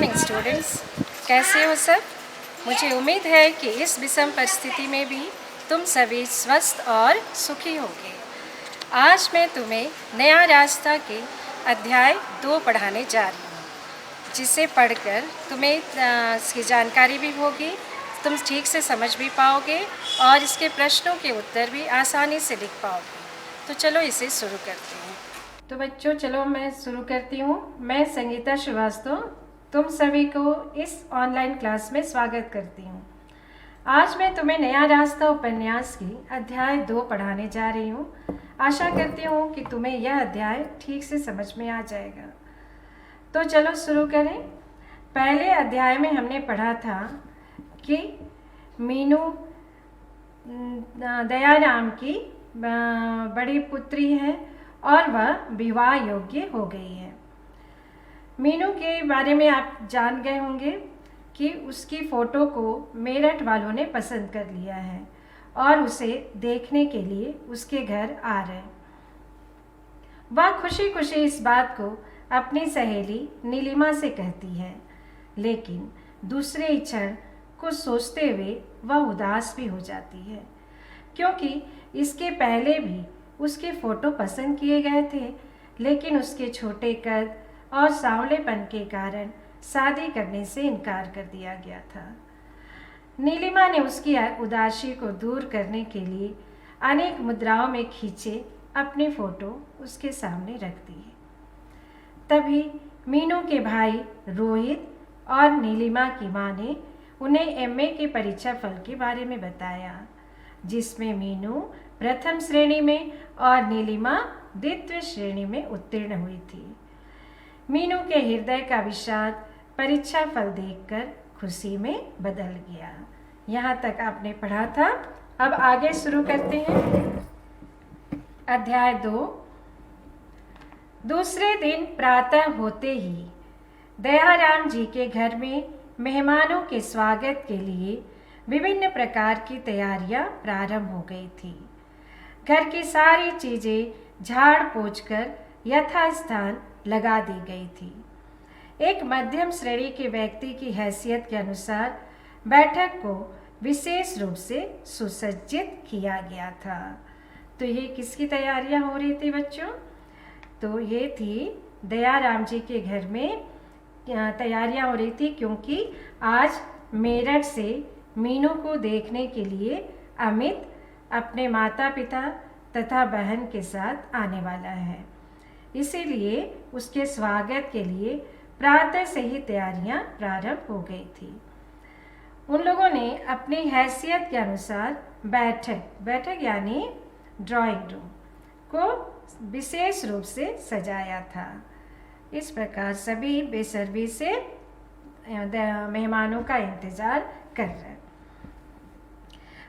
Morning students, कैसे हो सब। मुझे उम्मीद है कि इस विषम परिस्थिति में भी तुम सभी स्वस्थ और सुखी होगे। आज मैं तुम्हें नया रास्ता के अध्याय 2 पढ़ाने जा रही हूँ, जिसे पढ़कर तुम्हें इसकी जानकारी भी होगी, तुम ठीक से समझ भी पाओगे और इसके प्रश्नों के उत्तर भी आसानी से लिख पाओगे। तो चलो इसे शुरू करते हैं। तो बच्चों चलो मैं शुरू करती हूँ। मैं संगीता श्रीवास्तव तुम सभी को इस ऑनलाइन क्लास में स्वागत करती हूँ। आज मैं तुम्हें नया रास्ता उपन्यास की अध्याय 2 पढ़ाने जा रही हूँ। आशा करती हूँ कि तुम्हें यह अध्याय ठीक से समझ में आ जाएगा। तो चलो शुरू करें। पहले अध्याय में हमने पढ़ा था कि मीनू दयाराम की बड़ी पुत्री है और वह विवाह योग्य हो गई है। मीनू के बारे में आप जान गए होंगे कि उसकी फ़ोटो को मेरठ वालों ने पसंद कर लिया है और उसे देखने के लिए उसके घर आ रहे हैं। वह खुशी खुशी इस बात को अपनी सहेली नीलिमा से कहती है, लेकिन दूसरे ही क्षण कुछ सोचते हुए वह उदास भी हो जाती है, क्योंकि इसके पहले भी उसके फ़ोटो पसंद किए गए थे, लेकिन उसके छोटे कद और सांवलेपन के कारण शादी करने से इनकार कर दिया गया था। नीलिमा ने उसकी उदासी को दूर करने के लिए अनेक मुद्राओं में खींचे अपनी फ़ोटो उसके सामने रख दी। तभी मीनू के भाई रोहित और नीलिमा की माँ ने उन्हें एमए के परीक्षा फल के बारे में बताया, जिसमें मीनू प्रथम श्रेणी में और नीलिमा द्वितीय श्रेणी में उत्तीर्ण हुई थी। मीनू के हृदय का विषाद परीक्षा फल देखकर खुशी में बदल गया। यहाँ तक आपने पढ़ा था। अब आगे शुरू करते हैं। अध्याय 2। दूसरे दिन प्रातः होते ही दयाराम जी के घर में मेहमानों के स्वागत के लिए विभिन्न प्रकार की तैयारियां प्रारंभ हो गई थी। घर की सारी चीज़ें झाड़ पोंछ कर यथास्थान लगा दी गई थी। एक मध्यम श्रेणी के व्यक्ति की हैसियत के अनुसार बैठक को विशेष रूप से सुसज्जित किया गया था। तो ये किसकी तैयारियां हो रही थी बच्चों? तो ये थी दयाराम जी के घर में तैयारियां हो रही थी, क्योंकि आज मेरठ से मीनू को देखने के लिए अमित अपने माता पिता तथा बहन के साथ आने वाला है। इसीलिए उसके स्वागत के लिए प्रातः से ही तैयारियां प्रारंभ हो गई थी। उन लोगों ने अपनी हैसियत के अनुसार बैठक यानी ड्राइंग रूम को विशेष रूप से सजाया था। इस प्रकार सभी बेसब्री से मेहमानों का इंतजार कर रहे हैं।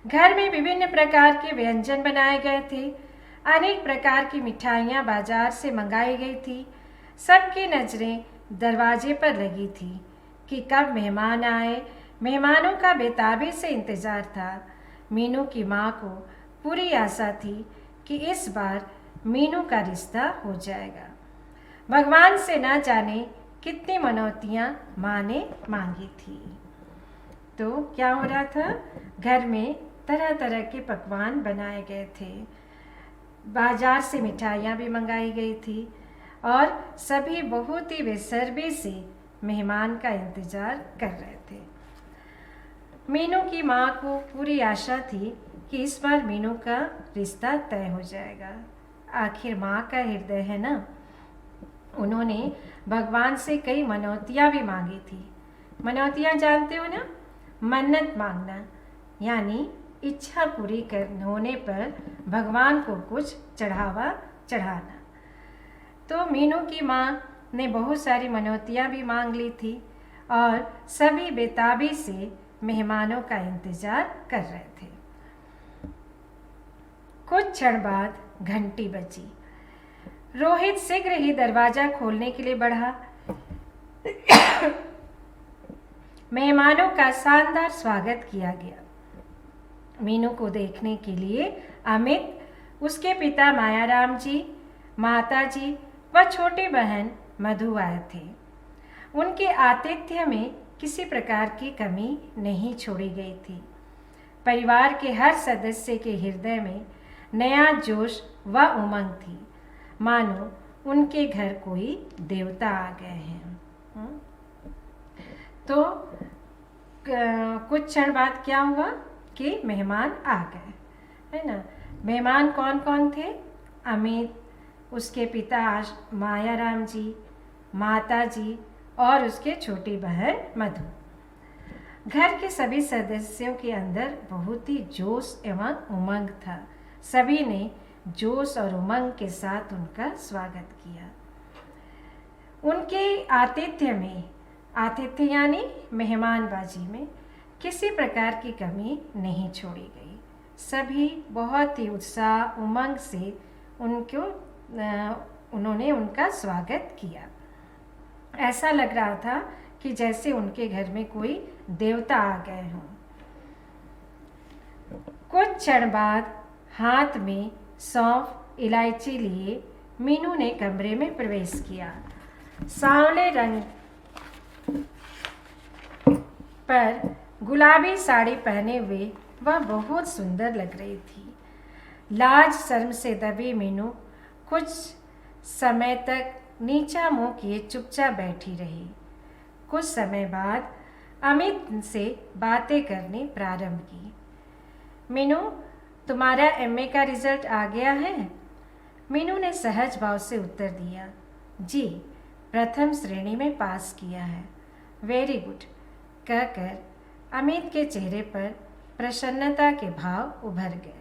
घर में विभिन्न प्रकार के व्यंजन बनाए गए थे। अनेक प्रकार की मिठाइयाँ बाजार से मंगाई गई थी। सबकी नज़रें दरवाजे पर लगी थी कि कब मेहमान आए। मेहमानों का बेताबी से इंतज़ार था। मीनू की माँ को पूरी आशा थी कि इस बार मीनू का रिश्ता हो जाएगा। भगवान से न जाने कितनी मनौतियाँ माँ ने मांगी थी। तो क्या हो रहा था? घर में तरह तरह के पकवान बनाए गए थे। बाजार से मिठाइयाँ भी मंगाई गई थी और सभी बहुत ही बेसब्री से मेहमान का इंतज़ार कर रहे थे। मीनू की माँ को पूरी आशा थी कि इस बार मीनू का रिश्ता तय हो जाएगा। आखिर माँ का हृदय है ना। उन्होंने भगवान से कई मनौतियाँ भी मांगी थी। मनौतियाँ जानते हो ना? मन्नत मांगना यानी इच्छा पूरी होने पर भगवान को कुछ चढ़ावा चढ़ाना। तो मीनू की माँ ने बहुत सारी मनौतियाँ भी मांग ली थी और सभी बेताबी से मेहमानों का इंतज़ार कर रहे थे। कुछ क्षण बाद घंटी बजी। रोहित शीघ्र ही दरवाज़ा खोलने के लिए बढ़ा। मेहमानों का शानदार स्वागत किया गया। मीनू को देखने के लिए अमित, उसके पिता मायाराम जी, माता जी व छोटी बहन मधु आए थे। उनके आतिथ्य में किसी प्रकार की कमी नहीं छोड़ी गई थी। परिवार के हर सदस्य के हृदय में नया जोश व उमंग थी, मानो उनके घर कोई देवता आ गए हैं। तो कुछ क्षण बाद क्या हुआ कि मेहमान आ गए, है ना। मेहमान कौन कौन थे? अमित, उसके पिता मायाराम जी, माता जी और उसके छोटी बहन मधु। घर के सभी सदस्यों के अंदर बहुत ही जोश एवं उमंग था। सभी ने जोश और उमंग के साथ उनका स्वागत किया। उनके आतिथ्य यानी मेहमानबाजी में किसी प्रकार की कमी नहीं छोड़ी गई। सभी बहुत ही उत्साह उमंग से उन्होंने उनका स्वागत किया। ऐसा लग रहा था कि जैसे उनके घर में कोई देवता आ गए हों। कुछ क्षण बाद हाथ में सौंफ, इलायची लिए मीनू ने कमरे में प्रवेश किया। सांवले रंग पर गुलाबी साड़ी पहने हुए वह बहुत सुंदर लग रही थी। लाज शर्म से दबी मीनू कुछ समय तक नीचा मुंह किए चुपचाप बैठी रही। कुछ समय बाद अमित से बातें करनी प्रारंभ की। मीनू, तुम्हारा एमए का रिजल्ट आ गया है? मीनू ने सहज भाव से उत्तर दिया। जी, प्रथम श्रेणी में पास किया है। वेरी गुड कहकर अमित के चेहरे पर प्रसन्नता के भाव उभर गए।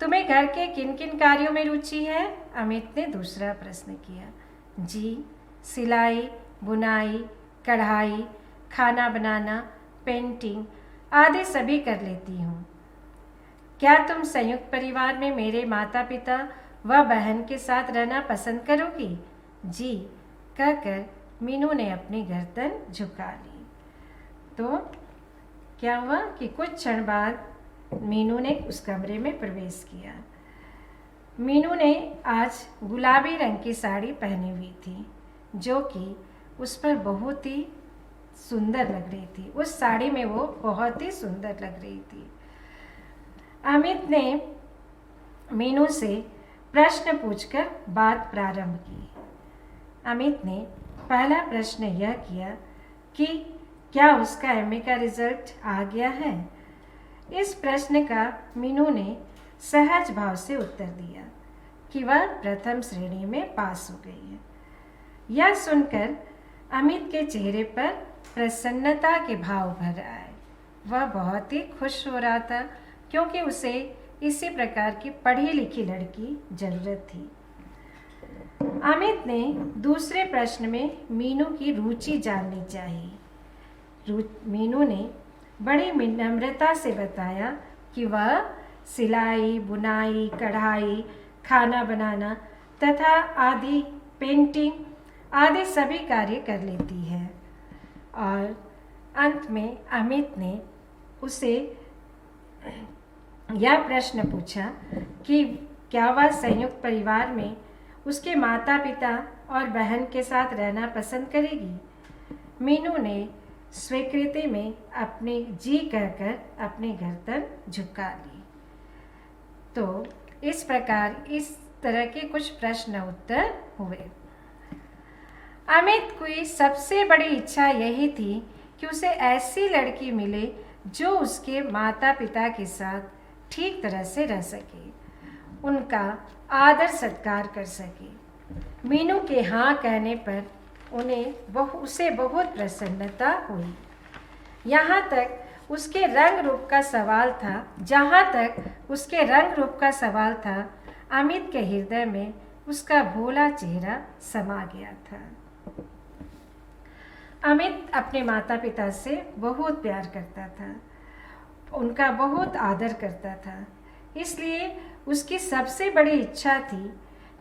तुम्हें घर के किन किन कार्यों में रुचि है? अमित ने दूसरा प्रश्न किया। जी, सिलाई, बुनाई, कढ़ाई, खाना बनाना, पेंटिंग आदि सभी कर लेती हूँ। क्या तुम संयुक्त परिवार में मेरे माता पिता व बहन के साथ रहना पसंद करोगी? जी कहकर मीनू ने अपनी गर्दन झुका ली। तो क्या हुआ कि कुछ क्षण बाद मीनू ने उस कमरे में प्रवेश किया। मीनू ने आज गुलाबी रंग की साड़ी पहनी हुई थी, जो कि उस पर बहुत ही सुंदर लग रही थी। उस साड़ी में वो बहुत ही सुंदर लग रही थी। अमित ने मीनू से प्रश्न पूछकर बात प्रारंभ की। अमित ने पहला प्रश्न यह किया कि क्या उसका एमए का रिजल्ट आ गया है। इस प्रश्न का मीनू ने सहज भाव से उत्तर दिया कि वह प्रथम श्रेणी में पास हो गई है। यह सुनकर अमित के चेहरे पर प्रसन्नता के भाव भर आए। वह बहुत ही खुश हो रहा था, क्योंकि उसे इसी प्रकार की पढ़ी लिखी लड़की जरूरत थी। अमित ने दूसरे प्रश्न में मीनू की रुचि जाननी चाहिए। मीनू ने बड़ी विनम्रता से बताया कि वह सिलाई, बुनाई, कढ़ाई, खाना बनाना तथा आदि पेंटिंग आदि सभी कार्य कर लेती है। और अंत में अमित ने उसे यह प्रश्न पूछा कि क्या वह संयुक्त परिवार में उसके माता पिता और बहन के साथ रहना पसंद करेगी। मीनू ने स्वीकृति में अपनी जी कहकर अपनी गर्दन झुका ली। तो इस प्रकार इस तरह के कुछ प्रश्न उत्तर हुए। अमित की सबसे बड़ी इच्छा यही थी कि उसे ऐसी लड़की मिले जो उसके माता पिता के साथ ठीक तरह से रह सके, उनका आदर सत्कार कर सके। मीनू के हाँ कहने पर उसे बहुत प्रसन्नता हुई। जहाँ तक उसके रंग रूप का सवाल था, अमित के हृदय में उसका भोला चेहरा समा गया था। अमित अपने माता पिता से बहुत प्यार करता था, उनका बहुत आदर करता था। इसलिए उसकी सबसे बड़ी इच्छा थी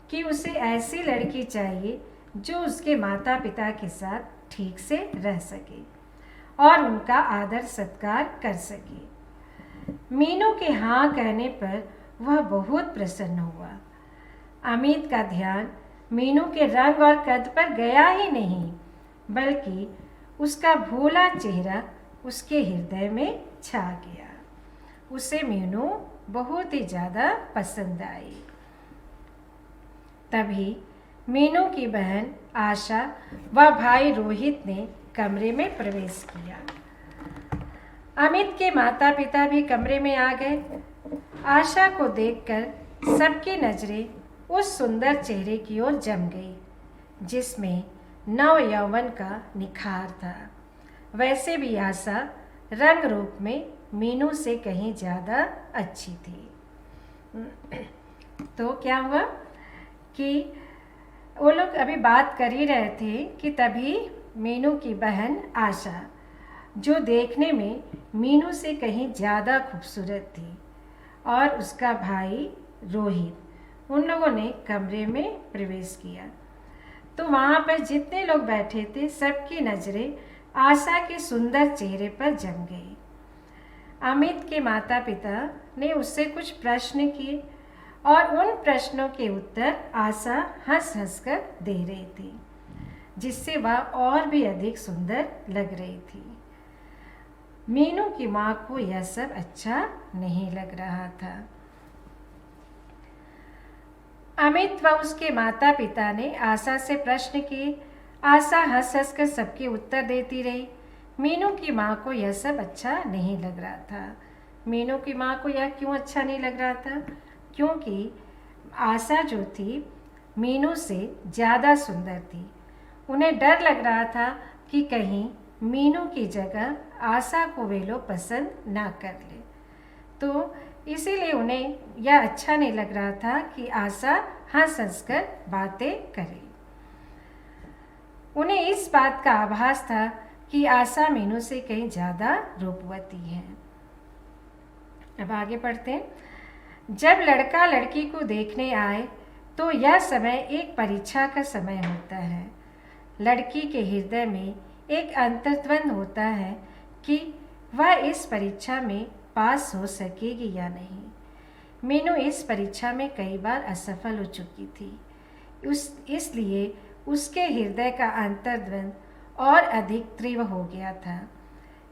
कि उसे ऐसी लड़की चाहिए जो उसके माता पिता के साथ ठीक से रह सके और उनका आदर सत्कार कर सके। मीनू के हाँ कहने पर वह बहुत प्रसन्न हुआ। अमित का ध्यान मीनू के रंग और कद पर गया ही नहीं, बल्कि उसका भोला चेहरा उसके हृदय में छा गया। उसे मीनू बहुत ही ज़्यादा पसंद आई। तभी मीनू की बहन आशा व भाई रोहित ने कमरे में प्रवेश किया। अमित के माता पिता भी कमरे में आ गए। आशा को देखकर सबकी नज़रें उस सुंदर चेहरे की ओर जम गई, जिसमें नव यौवन का निखार था। वैसे भी आशा रंग रूप में मीनू से कहीं ज़्यादा अच्छी थी। तो क्या हुआ कि वो लोग अभी बात कर ही रहे थे कि तभी मीनू की बहन आशा, जो देखने में मीनू से कहीं ज़्यादा खूबसूरत थी, और उसका भाई रोहित, उन लोगों ने कमरे में प्रवेश किया। तो वहाँ पर जितने लोग बैठे थे सबकी नज़रें आशा के सुंदर चेहरे पर जम गई। अमित के माता पिता ने उससे कुछ प्रश्न किए और उन प्रश्नों के उत्तर आशा हंस हंस कर दे रही थी, जिससे वह और भी अधिक सुंदर लग रही थी। मीनू की माँ को यह सब अच्छा नहीं लग रहा था। अमित व उसके माता पिता ने आशा से प्रश्न किए। आशा हंस हंस कर सबके उत्तर देती रही। मीनू की माँ को यह सब अच्छा नहीं लग रहा था। मीनू की माँ को यह क्यों अच्छा नहीं लग रहा था? क्योंकि आशा जो थी मीनू से ज़्यादा सुंदर थी। उन्हें डर लग रहा था कि कहीं मीनू की जगह आशा को वे लोग पसंद ना कर ले, तो इसीलिए उन्हें यह अच्छा नहीं लग रहा था कि आशा हंस हंस कर बातें करे। उन्हें इस बात का आभास था कि आशा मीनू से कहीं ज़्यादा रूपवती है। अब आगे पढ़ते हैं। जब लड़का लड़की को देखने आए तो यह समय एक परीक्षा का समय होता है। लड़की के हृदय में एक अंतर्द्वंद होता है कि वह इस परीक्षा में पास हो सकेगी या नहीं। मीनू इस परीक्षा में कई बार असफल हो चुकी थी, इसलिए उसके हृदय का अंतर्द्वंद और अधिक तीव्र हो गया था।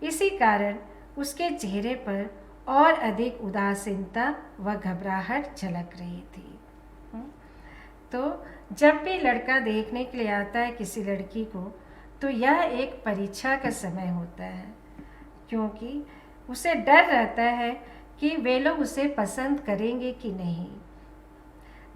इसी कारण उसके चेहरे पर और अधिक उदासीनता व घबराहट झलक रही थी। तो जब भी लड़का देखने के लिए आता है किसी लड़की को, तो यह एक परीक्षा का समय होता है, क्योंकि उसे डर रहता है कि वे लोग उसे पसंद करेंगे कि नहीं।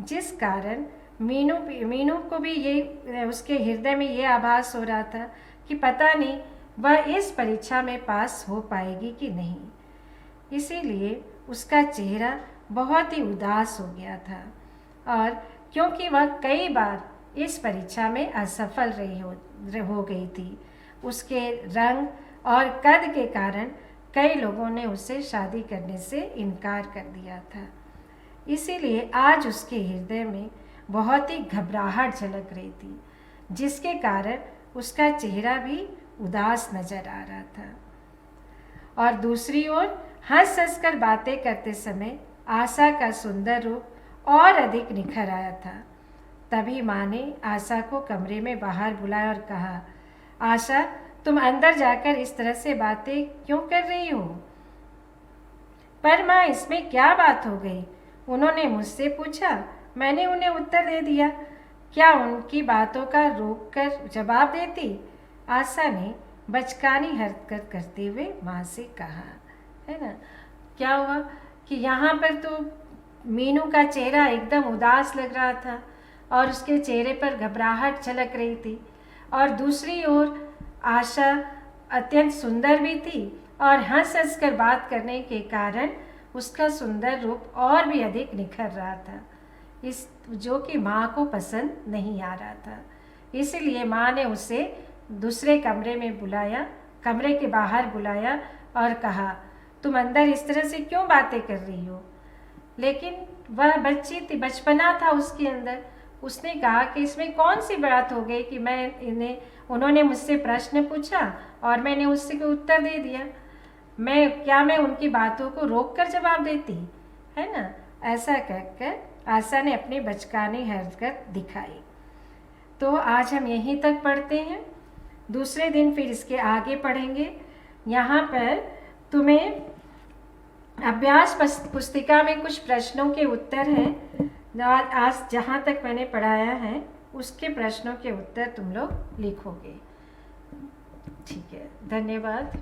जिस कारण मीनू को भी ये उसके हृदय में ये आभास हो रहा था कि पता नहीं वह इस परीक्षा में पास हो पाएगी कि नहीं। इसीलिए उसका चेहरा बहुत ही उदास हो गया था, और क्योंकि वह कई बार इस परीक्षा में असफल हो गई थी, उसके रंग और कद के कारण कई लोगों ने उससे शादी करने से इनकार कर दिया था। इसीलिए आज उसके हृदय में बहुत ही घबराहट झलक रही थी, जिसके कारण उसका चेहरा भी उदास नजर आ रहा था। और दूसरी ओर हंस हंस कर बातें करते समय आशा का सुंदर रूप और अधिक निखर आया था। तभी माँ ने आशा को कमरे में बाहर बुलाया और कहा, आशा, तुम अंदर जाकर इस तरह से बातें क्यों कर रही हो? पर माँ, इसमें क्या बात हो गई? उन्होंने मुझसे पूछा, मैंने उन्हें उत्तर दे दिया। क्या उनकी बातों का रोक कर जवाब देती? आशा ने बचकानी हरकत करते हुए माँ से कहा। है ना, क्या हुआ कि यहाँ पर तो मीनू का चेहरा एकदम उदास लग रहा था और उसके चेहरे पर घबराहट झलक रही थी, और दूसरी ओर आशा अत्यंत सुंदर भी थी और हंस हंस कर बात करने के कारण उसका सुंदर रूप और भी अधिक निखर रहा था, इस जो कि माँ को पसंद नहीं आ रहा था। इसलिए माँ ने उसे दूसरे कमरे में बुलाया, कमरे के बाहर बुलाया और कहा, तुम अंदर इस तरह से क्यों बातें कर रही हो? लेकिन वह बच्ची थी, बचपना था उसके अंदर। उसने कहा कि इसमें कौन सी बात हो गई कि उन्होंने मुझसे प्रश्न पूछा और मैंने उससे उत्तर दे दिया। मैं उनकी बातों को रोक कर जवाब देती, है ना? ऐसा कहकर आशा ने अपनी बचकानी हरकत दिखाई। तो आज हम यहीं तक पढ़ते हैं। दूसरे दिन फिर इसके आगे पढ़ेंगे। यहाँ पर तुम्हें अभ्यास पुस्तिका में कुछ प्रश्नों के उत्तर हैं। आज जहाँ तक मैंने पढ़ाया है उसके प्रश्नों के उत्तर तुम लोग लिखोगे। ठीक है, धन्यवाद।